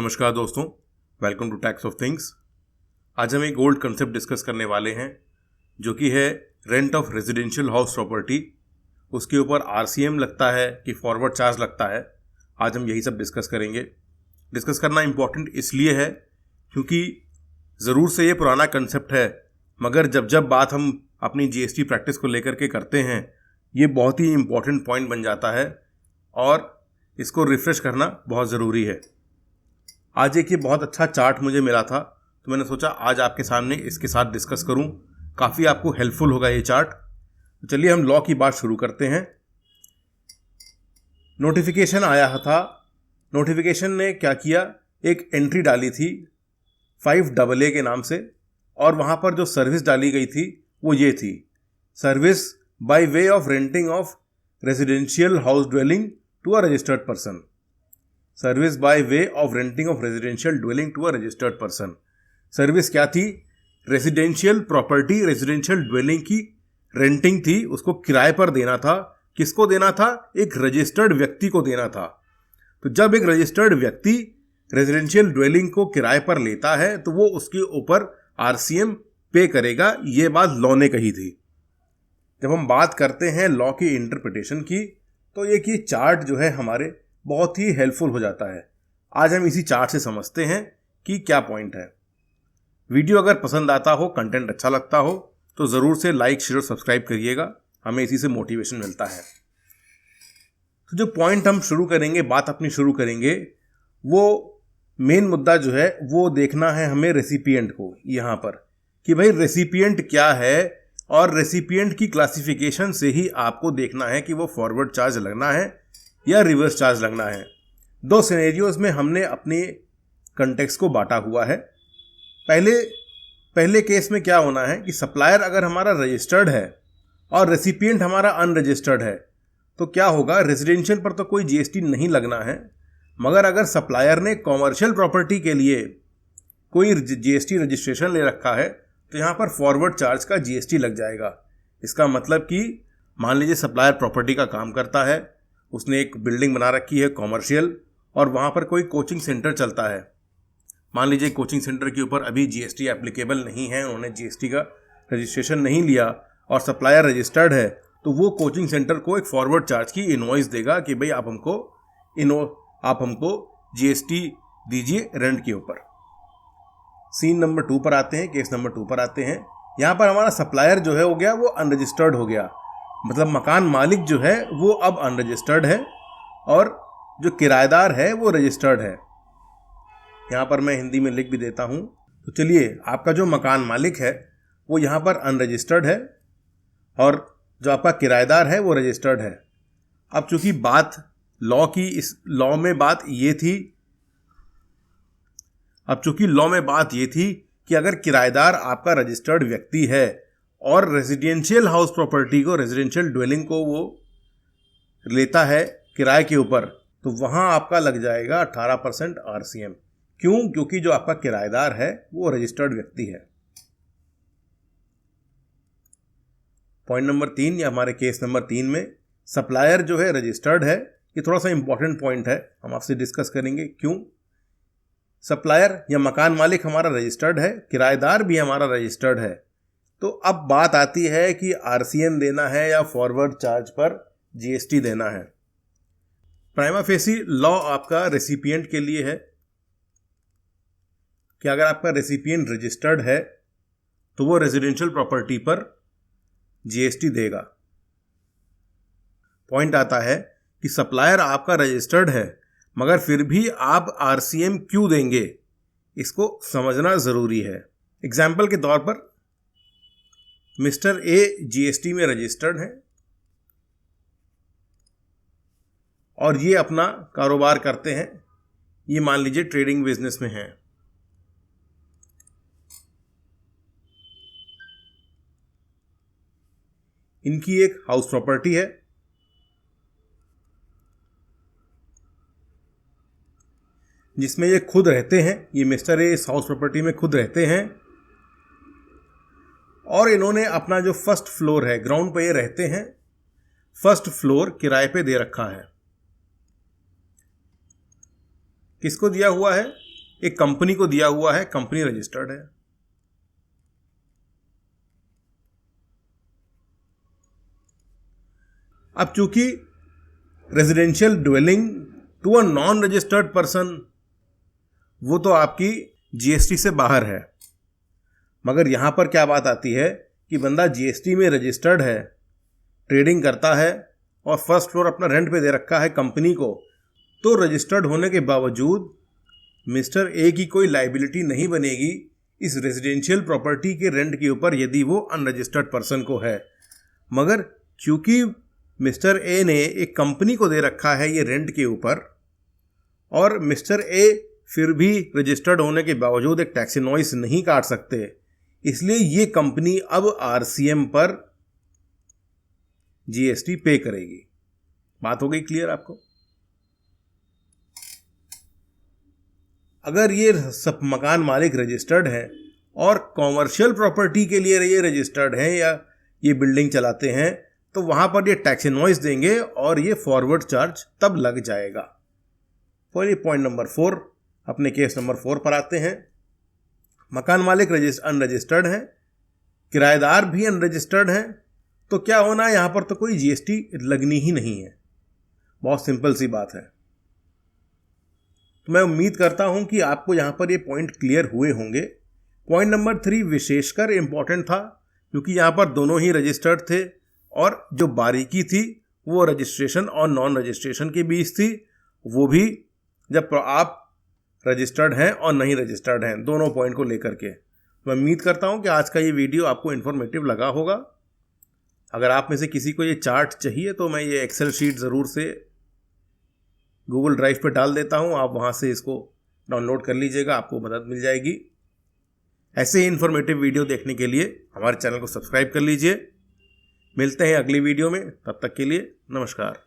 नमस्कार दोस्तों, welcome to tax of things. आज हम एक ओल्ड कंसेप्ट डिस्कस करने वाले हैं जो कि है rent of residential house property. उसके ऊपर आरसीएम लगता है कि फॉरवर्ड चार्ज लगता है। आज हम यही सब डिस्कस करेंगे। डिस्कस करना इम्पॉर्टेंट इसलिए है क्योंकि ज़रूर से ये पुराना कंसेप्ट है, मगर जब बात हम अपनी जीएसटी प्रैक्टिस को लेकर के करते हैं ये बहुत ही इम्पॉर्टेंट पॉइंट बन जाता है और इसको रिफ्रेश करना बहुत ज़रूरी है। आज एक ये बहुत अच्छा चार्ट मुझे मिला था तो मैंने सोचा आज आपके सामने इसके साथ डिस्कस करूं। काफ़ी आपको हेल्पफुल होगा ये चार्ट। तो चलिए हम लॉ की बात शुरू करते हैं। नोटिफिकेशन आया था। नोटिफिकेशन ने क्या किया, एक एंट्री डाली थी 5AA के नाम से, और वहाँ पर जो सर्विस डाली गई थी वो ये थी, service by way of renting of residential house dwelling to a registered person. Service by way of renting of residential dwelling to a registered person. Service क्या थी? रेजिडेंशियल प्रॉपर्टी, रेजिडेंशियल ड्वेलिंग की renting थी, उसको किराए पर देना था। किसको देना था? एक रजिस्टर्ड व्यक्ति को देना था। तो जब एक रजिस्टर्ड व्यक्ति रेजिडेंशियल ड्वेलिंग को किराए पर लेता है तो वो उसके ऊपर आरसीएम पे करेगा। ये बात लॉ ने कही थी। जब हम बात करते हैं लॉ की इंटरप्रिटेशन की तो ये कि चार्ट जो है हमारे बहुत ही हेल्पफुल हो जाता है। आज हम इसी चार्ट से समझते हैं कि क्या पॉइंट है। वीडियो अगर पसंद आता हो, कंटेंट अच्छा लगता हो तो ज़रूर से लाइक, शेयर, सब्सक्राइब करिएगा। हमें इसी से मोटिवेशन मिलता है। तो जो पॉइंट हम शुरू करेंगे, बात अपनी शुरू करेंगे, वो मेन मुद्दा जो है वो देखना है हमें रेसिपिएंट को यहाँ पर, कि भाई रेसिपिएंट क्या है, और रेसिपिएंट की क्लासिफिकेशन से ही आपको देखना है कि वो फॉरवर्ड चार्ज लगना है या रिवर्स चार्ज लगना है। दो सिनेरियोज में हमने अपने कंटेक्स्ट को बांटा हुआ है। पहले केस में क्या होना है कि सप्लायर अगर हमारा रजिस्टर्ड है और रेसिपिएंट हमारा अनरजिस्टर्ड है तो क्या होगा, रेजिडेंशियल पर तो कोई जीएसटी नहीं लगना है, मगर अगर सप्लायर ने कॉमर्शियल प्रॉपर्टी के लिए कोई जीएसटी रजिस्ट्रेशन ले रखा है तो यहाँ पर फॉरवर्ड चार्ज का जीएसटी लग जाएगा। इसका मतलब कि मान लीजिए सप्लायर प्रॉपर्टी का काम करता है, उसने एक बिल्डिंग बना रखी है कॉमर्शियल, और वहाँ पर कोई कोचिंग सेंटर चलता है। मान लीजिए कोचिंग सेंटर के ऊपर अभी जीएसटी एप्लीकेबल नहीं है, उन्होंने जीएसटी का रजिस्ट्रेशन नहीं लिया और सप्लायर रजिस्टर्ड है, तो वो कोचिंग सेंटर को एक फॉरवर्ड चार्ज की इनवॉइस देगा कि भाई आप हमको जीएसटी दीजिए रेंट के ऊपर। सीन नंबर 2 पर आते हैं, केस नंबर 2 पर आते हैं। यहाँ पर हमारा सप्लायर जो है हो गया वो अनरजिस्टर्ड हो गया, मतलब मकान मालिक जो है वो अब अनरजिस्टर्ड है और जो किराएदार है वो रजिस्टर्ड है। यहाँ पर मैं हिंदी में लिख भी देता हूँ। तो चलिए, आपका जो मकान मालिक है वो यहाँ पर अनरजिस्टर्ड है और जो आपका किराएदार है वो रजिस्टर्ड है। अब चूंकि बात लॉ की, इस लॉ में बात ये थी कि अगर किराएदार आपका रजिस्टर्ड व्यक्ति है और रेजिडेंशियल हाउस प्रॉपर्टी को, रेजिडेंशियल ड्वेलिंग को वो लेता है किराए के ऊपर, तो वहाँ आपका लग जाएगा 18% आरसीएम। क्यों? क्योंकि जो आपका किराएदार है वो रजिस्टर्ड व्यक्ति है। पॉइंट नंबर 3 या हमारे केस नंबर 3 में सप्लायर जो है रजिस्टर्ड है। ये थोड़ा सा इंपॉर्टेंट पॉइंट है, हम आपसे डिस्कस करेंगे क्यों। सप्लायर या मकान मालिक हमारा रजिस्टर्ड है, किराएदार भी हमारा रजिस्टर्ड है। तो अब बात आती है कि आरसीएम देना है या फॉरवर्ड चार्ज पर जीएसटी देना है। प्राइमा फेसी लॉ आपका रेसिपिएंट के लिए है कि अगर आपका रेसिपिएंट रजिस्टर्ड है तो वो रेजिडेंशियल प्रॉपर्टी पर जीएसटी देगा। पॉइंट आता है कि सप्लायर आपका रजिस्टर्ड है मगर फिर भी आप आरसीएम क्यों देंगे, इसको समझना ज़रूरी है। एग्जाम्पल के तौर पर मिस्टर ए जीएसटी में रजिस्टर्ड है और ये अपना कारोबार करते हैं। ये मान लीजिए ट्रेडिंग बिजनेस में है। इनकी एक हाउस प्रॉपर्टी है जिसमें ये खुद रहते हैं। ये मिस्टर ए इस हाउस प्रॉपर्टी में खुद रहते हैं और इन्होंने अपना जो फर्स्ट फ्लोर है, ग्राउंड पे ये रहते हैं, फर्स्ट फ्लोर किराए पे दे रखा है। किसको दिया हुआ है? एक कंपनी को दिया हुआ है, कंपनी रजिस्टर्ड है। अब चूंकि residential dwelling to a non registered person, वो तो आपकी जीएसटी से बाहर है, मगर यहां पर क्या बात आती है कि बंदा जीएसटी में रजिस्टर्ड है, ट्रेडिंग करता है और फर्स्ट फ्लोर अपना रेंट पे दे रखा है कंपनी को, तो रजिस्टर्ड होने के बावजूद मिस्टर ए की कोई लाइबिलिटी नहीं बनेगी इस रेजिडेंशियल प्रॉपर्टी के रेंट के ऊपर यदि वो अनरजिस्टर्ड पर्सन को है। मगर क्योंकि मिस्टर ए ने एक कंपनी को दे रखा है ये रेंट के ऊपर, और मिस्टर ए फिर भी रजिस्टर्ड होने के बावजूद एक टैक्स इनवॉइस नहीं काट सकते, इसलिए ये कंपनी अब आरसीएम पर जीएसटी पे करेगी। बात हो गई क्लियर आपको? अगर ये सब मकान मालिक रजिस्टर्ड है और कॉमर्शियल प्रॉपर्टी के लिए ये रजिस्टर्ड हैं या ये बिल्डिंग चलाते हैं, तो वहां पर ये टैक्स इनवॉइस देंगे और ये फॉरवर्ड चार्ज तब लग जाएगा। तो ये पॉइंट नंबर 4, अपने केस नंबर 4 पर आते हैं। मकान मालिक अनरजिस्टर्ड हैं, किराएदार भी अनरजिस्टर्ड हैं, तो क्या होना है, यहां पर तो कोई जीएसटी लगनी ही नहीं है। बहुत सिंपल सी बात है। तो मैं उम्मीद करता हूं कि आपको यहां पर ये पॉइंट क्लियर हुए होंगे। पॉइंट नंबर 3 विशेषकर इंपॉर्टेंट था, क्योंकि यहां पर दोनों ही रजिस्टर्ड थे और जो बारीकी थी वो रजिस्ट्रेशन और नॉन रजिस्ट्रेशन के बीच थी, वो भी जब आप रजिस्टर्ड हैं और नहीं रजिस्टर्ड हैं, दोनों पॉइंट को लेकर के। मैं उम्मीद करता हूं कि आज का ये वीडियो आपको इन्फॉर्मेटिव लगा होगा। अगर आप में से किसी को ये चार्ट चाहिए तो मैं ये एक्सेल शीट ज़रूर से गूगल ड्राइव पे डाल देता हूं, आप वहां से इसको डाउनलोड कर लीजिएगा, आपको मदद मिल जाएगी। ऐसे ही इन्फॉर्मेटिव वीडियो देखने के लिए हमारे चैनल को सब्सक्राइब कर लीजिए। मिलते हैं अगली वीडियो में, तब तक के लिए नमस्कार।